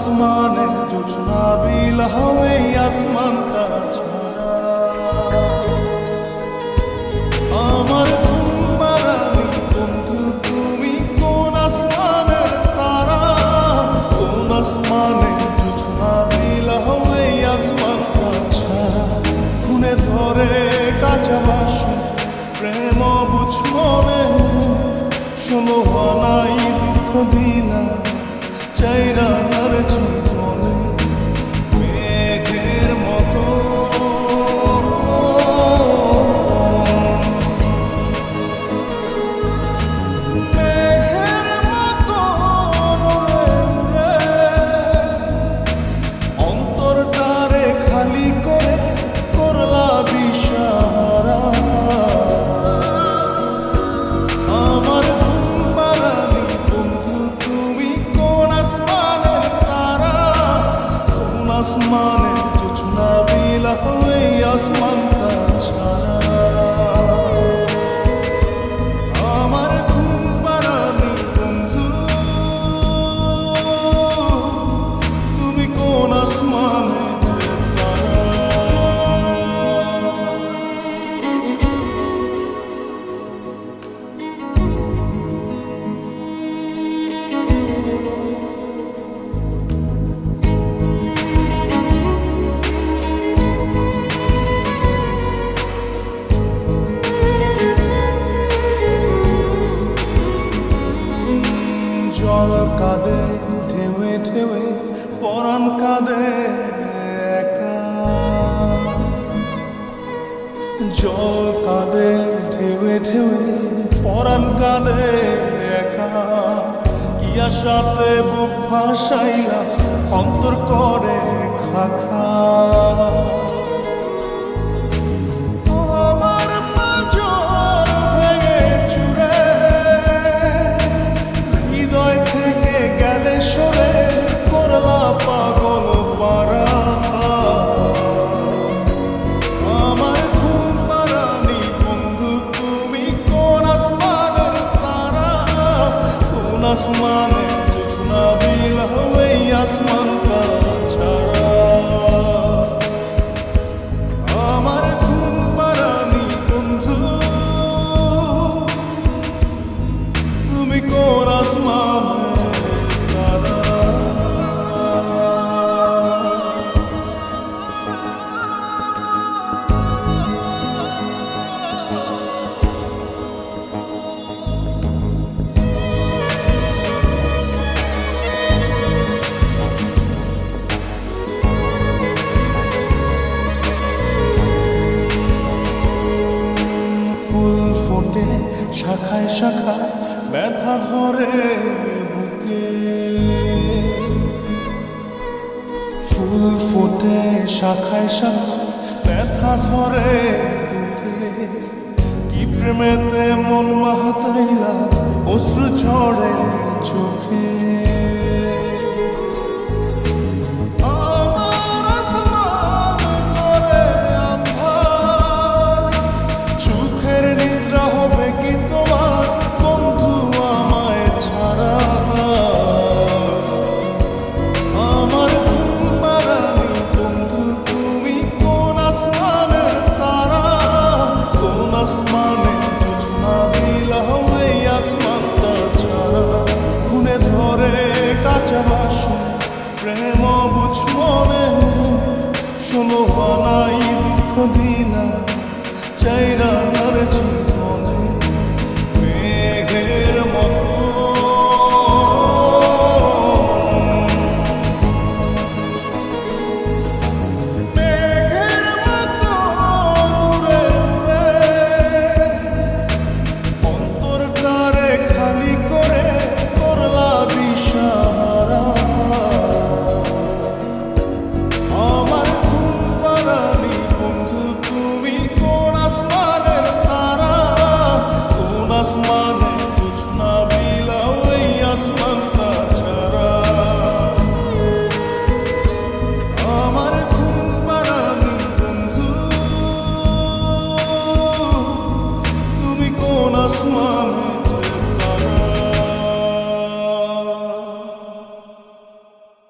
আসমানে জোছনা বিলা এই আসমানটা ছাড়া আমার ঘুম পাড়ানি বন্ধু তুমি কোন আসমানের তারা কোন আসমানে জোছনা বিলা এই আসমানটা ছাড়া খুনে ধরে কাঁচা বাসে প্রেম বুঝ মনে শোনো নাই দুঃখ দিলা চাইরার জীবনে মেঘের মতো মেঘের মতো অন্তরটারে খালি করে করলা দিশাহারা আমার ঘুম পাড়ানি বন্ধু তুমি কোন আসমানের তারা কোন আসমানে জোছনা বিলা এই আসমানটা ছাড়া আমার ঘুম পাড়ানি বন্ধু তুমি কোন আসমানের তারা জল কাঁদে ঢেউে ঢেউে পরাণ কাঁদে একা জল কাঁদে ঢেউে ঢেউে পরাণ কাঁদে একা কি আশাতে বুক ভাসাইয়া অন্তর করে খাখা আমার পাঁজর ভেঙে চুরে হৃদয় থেকে গেলে সরে করলা পাগল পারা আমার ঘুম পাড়ানি বন্ধু তুমি কোন আসমানের তারা কোন আসমানে জোছনা বিলা এই আসমানটা ছাড়া আমার ঘুম পাড়ানি বন্ধু তুমি কোন আসমানের তারা ফুল ফোটে শাখায় শাখায় ব্যথা ধরে বুকে ফুল ফোটে শাখায় শাখায় ব্যথা ধরে বুকে কি প্রেমেতে মন মাহাতাইলা অশ্রু ঝরে চোখে